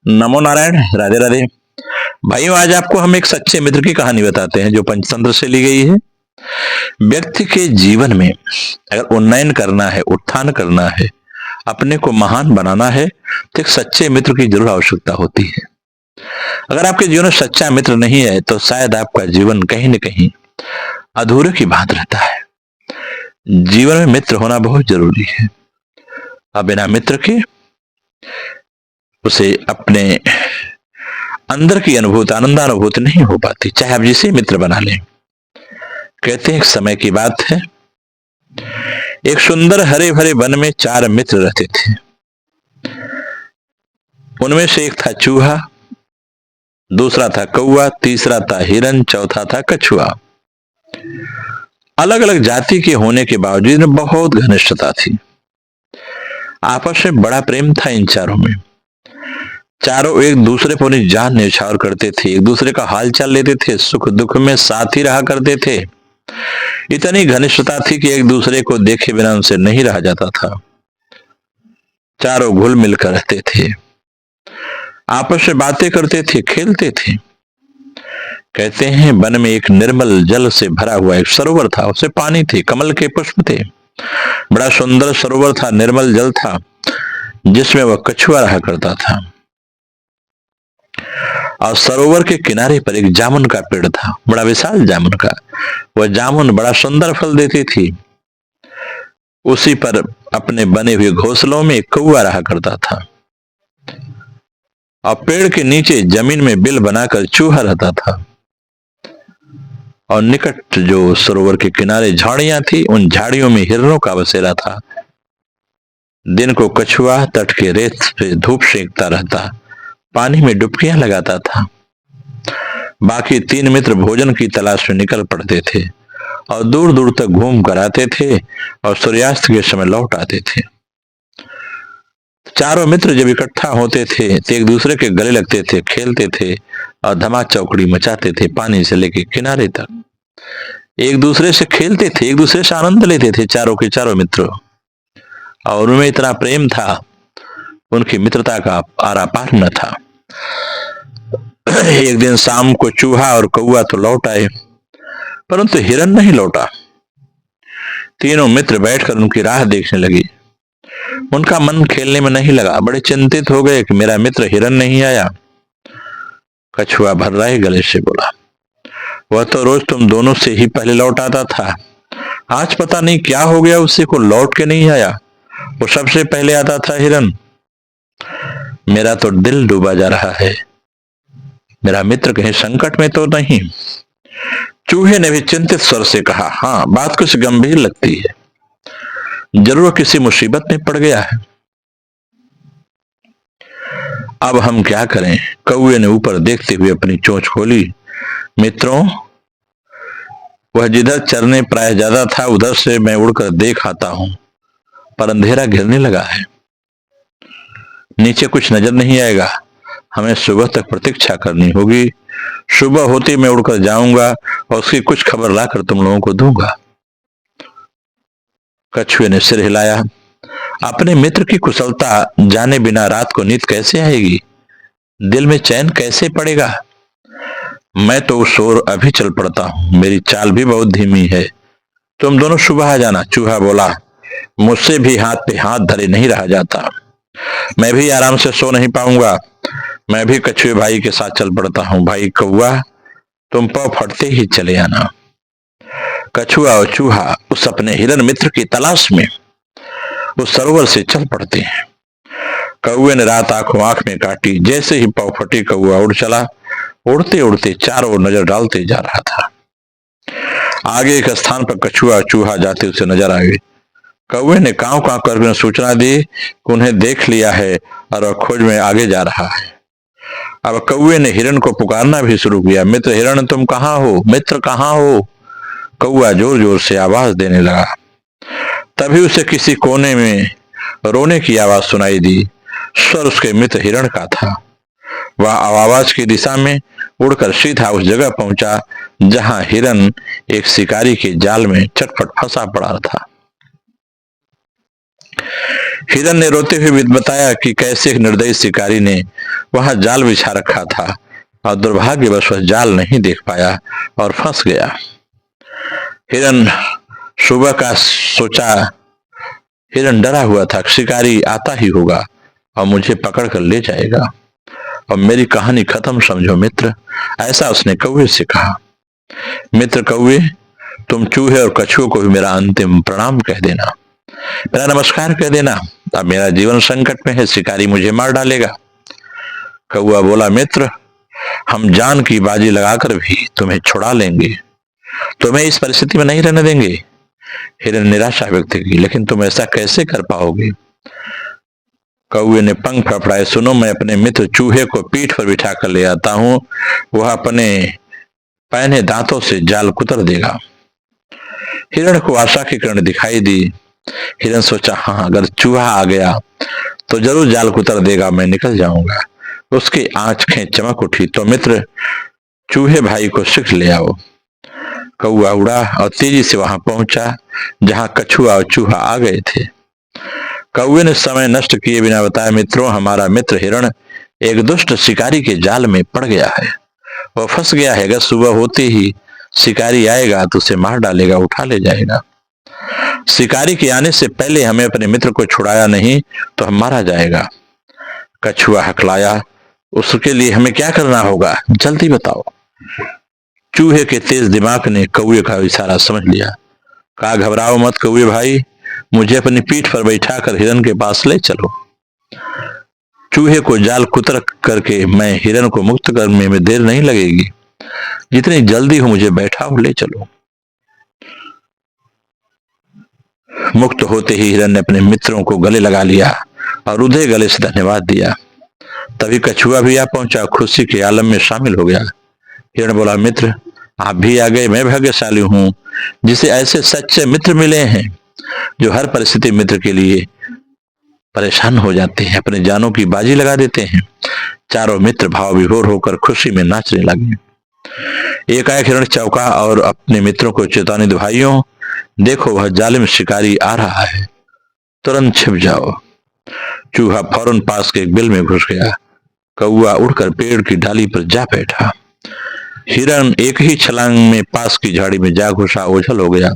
नमो नारायण, राधे राधे। भाइयों, आज आपको हम एक सच्चे मित्र की कहानी बताते हैं जो पंचतंत्र से ली गई है। व्यक्ति के जीवन में अगर उन्नयन करना है, उत्थान करना है, अपने को महान बनाना है, तो एक सच्चे मित्र की जरूर आवश्यकता होती है। अगर आपके जीवन में सच्चा मित्र नहीं है तो शायद आपका जीवन कहीं न कहीं अधूरे की बात रहता है। जीवन में मित्र होना बहुत जरूरी है। अब बिना मित्र के उसे अपने अंदर की अनुभूति, आनंदानुभूति नहीं हो पाती, चाहे आप जिसे मित्र बना लें। कहते हैं एक समय की बात है, एक सुंदर हरे भरे वन में 4 मित्र रहते थे। उनमें से एक था चूहा, दूसरा था कौवा, तीसरा था हिरन, चौथा था कछुआ। अलग अलग जाति के होने के बावजूद इनमें बहुत घनिष्ठता थी। आपस में बड़ा प्रेम था इन चारों में। चारों एक दूसरे पर अपनी जान न्यौछावर करते थे, एक दूसरे का हाल चाल लेते थे, सुख दुख में साथ ही रहा करते थे। इतनी घनिष्ठता थी कि एक दूसरे को देखे बिना उनसे नहीं रहा जाता था। चारों घुल मिलकर रहते थे, आपस में बातें करते थे, खेलते थे। कहते हैं वन में एक निर्मल जल से भरा हुआ एक सरोवर था। उसे पानी थे, कमल के पुष्प थे। बड़ा सुंदर सरोवर था, निर्मल जल था, जिसमें वह कछुआ रहा करता था। और सरोवर के किनारे पर एक जामुन का पेड़ था, बड़ा विशाल जामुन का। वह जामुन बड़ा सुंदर फल देती थी। उसी पर अपने बने हुए घोंसलों में एक कौवा रहा करता था। और पेड़ के नीचे जमीन में बिल बनाकर चूहा रहता था। और निकट जो सरोवर के किनारे झाड़ियां थी, उन झाड़ियों में हिरणों का बसेरा था। दिन को कछुआ तट के रेत पे धूप सेकता रहता, पानी में डुबकियां लगाता था। बाकी 3 मित्र भोजन की तलाश में निकल पड़ते थे और दूर दूर तक घूम कर आते थे और सूर्यास्त के समय लौट आते थे। चारों मित्र जब इकट्ठा होते थे तो एक दूसरे के गले लगते थे, खेलते थे और धमा चौकड़ी मचाते थे, पानी से लेके किनारे तक। एक दूसरे से खेलते थे, एक दूसरे से आनंद लेते थे, चारों के चारों मित्र। और उनमें इतना प्रेम था, उनकी मित्रता का आरा पार न था। एक दिन शाम को चूहा और कौवा तो लौट आए, परंतु हिरन नहीं लौटा। तीनों मित्र बैठकर उनकी राह देखने लगे। उनका मन खेलने में नहीं लगा, बड़े चिंतित हो गए कि मेरा मित्र हिरन नहीं आया। कछुआ भर्राए गले से बोला, वह तो रोज तुम दोनों से ही पहले लौट आता था, आज पता नहीं क्या हो गया, उसी को लौट के नहीं आया। वो सबसे पहले आता था हिरन। मेरा तो दिल डूबा जा रहा है, मेरा मित्र कहीं संकट में तो नहीं। चूहे ने भी चिंतित स्वर से कहा, हाँ, बात कुछ गंभीर लगती है, जरूर किसी मुसीबत में पड़ गया है। अब हम क्या करें? कौवे ने ऊपर देखते हुए अपनी चोंच खोली। मित्रों, वह जिधर चरने प्राय ज्यादा था उधर से मैं उड़कर देख आता हूं, पर अंधेरा घिरने लगा है, नीचे कुछ नजर नहीं आएगा। हमें सुबह तक प्रतीक्षा करनी होगी। सुबह होती मैं उड़कर जाऊंगा और उसकी कुछ खबर लाकर तुम लोगों को दूंगा। कछुए ने सिर हिलाया। अपने मित्र की कुशलता जाने बिना रात को नींद कैसे आएगी, दिल में चैन कैसे पड़ेगा? मैं तो उस ओर अभी चल पड़ता हूं, मेरी चाल भी बहुत धीमी है, तुम दोनों सुबह आ जाना। चूहा बोला, मुझसे भी हाथ पे हाथ धरे नहीं रहा जाता, मैं भी आराम से सो नहीं पाऊंगा। मैं भी कछुए भाई के साथ चल पड़ता हूं। भाई कौवा, तुम पाँव फटते ही चले आना। कछुआ और चूहा उस अपने हिरन मित्र की तलाश में उस सरोवर से चल पड़ते हैं। कौवे ने रात आंखों आंख में काटी। जैसे ही पाँव फटी, कौआ उड़ चला। उड़ते उड़ते चारों ओर नजर डालते जा रहा था। आगे एक स्थान पर कछुआ और चूहा जाते उसे नजर आ गए। कौवे ने कांव कांव कर सूचना दी कि उन्हें देख लिया है और वह खोज में आगे जा रहा है। अब कौवे ने हिरन को पुकारना भी शुरू किया, मित्र हिरन, तुम कहाँ हो? मित्र कहाँ हो? कौआ जोर जोर से आवाज देने लगा। तभी उसे किसी कोने में रोने की आवाज सुनाई दी। स्वर उसके मित्र हिरण का था। वह आवाज की दिशा में उड़कर सीधा उस जगह पहुंचा जहां हिरन एक शिकारी के जाल में चटपट फंसा पड़ा था। हिरन ने रोते हुए बताया कि कैसे एक निर्दयी शिकारी ने वहां जाल बिछा रखा था और दुर्भाग्यवश वह जाल नहीं देख पाया और फंस गया। हिरन सुबह का सोचा, हिरन डरा हुआ था, शिकारी आता ही होगा और मुझे पकड़ कर ले जाएगा और मेरी कहानी खत्म समझो मित्र, ऐसा उसने कौवे से कहा। मित्र कौवे, तुम चूहे और कछुओं को भी मेरा अंतिम प्रणाम कह देना, मेरा नमस्कार कह देना। अब मेरा जीवन संकट में है, शिकारी मुझे मार डालेगा। कौवा बोला, मित्र हम जान की बाजी लगाकर भी तुम्हें छुड़ा लेंगे, तुम्हें इस परिस्थिति में नहीं रहने देंगे। हिरन निराशा व्यक्त की, लेकिन तुम ऐसा कैसे कर पाओगे? कौवे ने पंख फड़फड़ाए, सुनो मैं अपने मित्र चूहे को पीठ पर बिठा कर ले आता हूं, वह अपने पहने दांतों से जाल कुतर देगा। हिरण को आशा की किरण दिखाई दी। हिरन सोचा, हाँ अगर चूहा आ गया तो जरूर जाल कुतर देगा, मैं निकल जाऊंगा। उसकी आंखें चमक उठी, तो मित्र चूहे भाई को शीघ्र ले आओ। कौआ उड़ा और तेजी से वहां पहुंचा जहां कछुआ और चूहा आ गए थे। कौवे ने समय नष्ट किए बिना बताया, मित्रों हमारा मित्र हिरण एक दुष्ट शिकारी के जाल में पड़ गया है, वह फंस गया है। अगर सुबह होते ही शिकारी आएगा तो उसे मार डालेगा, उठा ले जाएगा। शिकारी के आने से पहले हमें अपने मित्र को छुड़ाया नहीं तो हम मारा जाएगा। कछुआ हकलाया, उसके लिए हमें क्या करना होगा, जल्दी बताओ। चूहे के तेज दिमाग ने कौवे का इशारा समझ लिया। कहा, घबराओ मत कौवे भाई, मुझे अपनी पीठ पर बैठाकर हिरन के पास ले चलो। चूहे को जाल कुतर करके मैं हिरन को मुक्त करने में देर नहीं लगेगी, जितनी जल्दी हो मुझे बैठाओ, ले चलो। मुक्त होते ही हिरन ने अपने मित्रों को गले लगा लिया और रुधे गले से धन्यवाद दिया। तभी कछुआ भी आ पहुंचा, खुशी के आलम में शामिल हो गया। हिरण बोला, मित्र आप भी आ गए, मैं भाग्यशाली हूं जिसे ऐसे सच्चे मित्र मिले हैं जो हर परिस्थिति मित्र के लिए परेशान हो जाते हैं, अपने जानों की बाजी लगा देते हैं। चारों मित्र भाव विभोर होकर खुशी में नाचने लगे। एकाएक हिरण चौंका और अपने मित्रों को चेतावनी दी, भाइयों देखो वह जालिम शिकारी आ रहा है, तुरंत छिप जाओ। चूहा फौरन पास के एक बिल में घुस गया। कौआ उड़कर पेड़ की डाली पर जा बैठा। हिरण एक ही छलांग में पास की झाड़ी में जा घुसा, ओझल हो गया।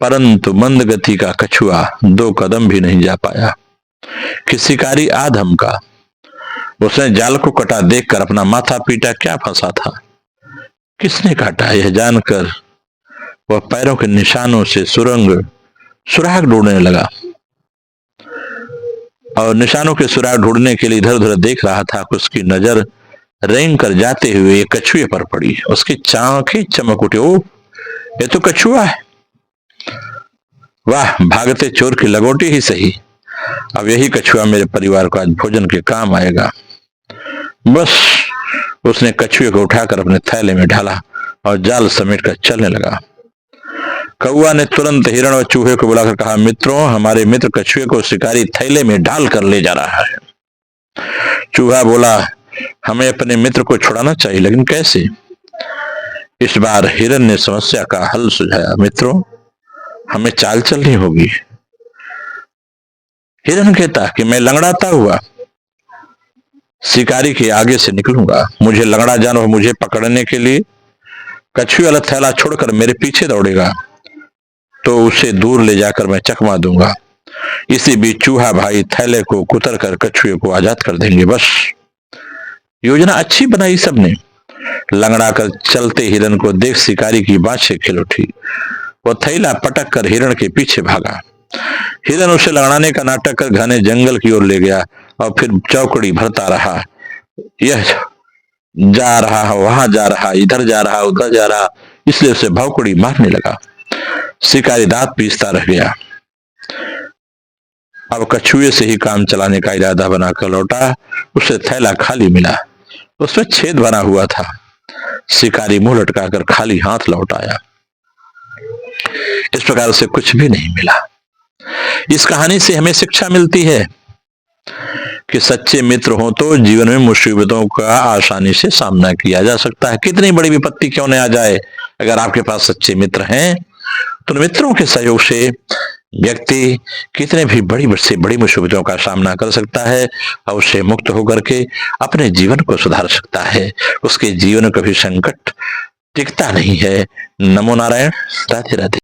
परंतु मंद गति का कछुआ 2 कदम भी नहीं जा पाया कि शिकारी आ धमका। उसने जाल को कटा देखकर अपना माथा पीटा, क्या फंसा था, किसने काटा? यह जानकर वह पैरों के निशानों से सुराग ढूंढने लगा और निशानों के सुराग ढूंढने के लिए इधर उधर देख रहा था। उसकी नजर रेंग कर जाते हुए एक कछुए पर पड़ी। उसकी आंखें चमक उठी, ओ ये तो कछुआ है। वाह, भागते चोर की लगोटी ही सही, अब यही कछुआ मेरे परिवार को आज भोजन के काम आएगा। बस उसने कछुए को उठाकर अपने थैले में ढाला और जाल समेट कर चलने लगा। कौआ ने तुरंत हिरण और चूहे को बुलाकर कहा, मित्रों हमारे मित्र कछुए को शिकारी थैले में डाल कर ले जा रहा है। चूहा बोला, हमें अपने मित्र को छुड़ाना चाहिए, लेकिन कैसे? इस बार हिरण ने समस्या का हल सुझाया, मित्रों हमें चाल चलनी होगी। हिरण कहता कि मैं लंगड़ाता हुआ शिकारी के आगे से निकलूंगा, मुझे लंगड़ा जानवर मुझे पकड़ने के लिए कछुए वाला थैला छोड़कर मेरे पीछे दौड़ेगा तो उसे दूर ले जाकर मैं चकमा दूंगा। इसी बीच चूहा भाई थैले को कुतर कर कछुए को आजाद कर देंगे। बस योजना अच्छी बनाई सबने। लंगड़ा कर चलते हिरण को देख शिकारी की बाँछें खिल उठी। वो थैला पटक कर हिरण के पीछे भागा। हिरण उसे लंगड़ाने का नाटक कर घने जंगल की ओर ले गया और फिर चौकड़ी भरता रहा। यह जा रहा, वहां जा रहा, इधर जा रहा, उधर जा रहा, इसलिए उसे भौकड़ी मारने लगा। शिकारी दांत पीसता रह गया। अब कछुए से ही काम चलाने का इरादा बनाकर लौटा। उसे थैला खाली मिला, उसमें छेद बना हुआ था। शिकारी मुंह लटकाकर खाली हाथ लौट आया। इस प्रकार उसे कुछ भी नहीं मिला। इस कहानी से हमें शिक्षा मिलती है कि सच्चे मित्र हो तो जीवन में मुसीबतों का आसानी से सामना किया जा सकता है। कितनी बड़ी विपत्ति क्यों न आ जाए, अगर आपके पास सच्चे मित्र हैं तो मित्रों के सहयोग से व्यक्ति कितने भी बड़ी से बड़ी मुसीबतों का सामना कर सकता है और उससे मुक्त होकर के अपने जीवन को सुधार सकता है। उसके जीवन में कभी संकट टिकता नहीं है। नमो नारायण। राधे राधे।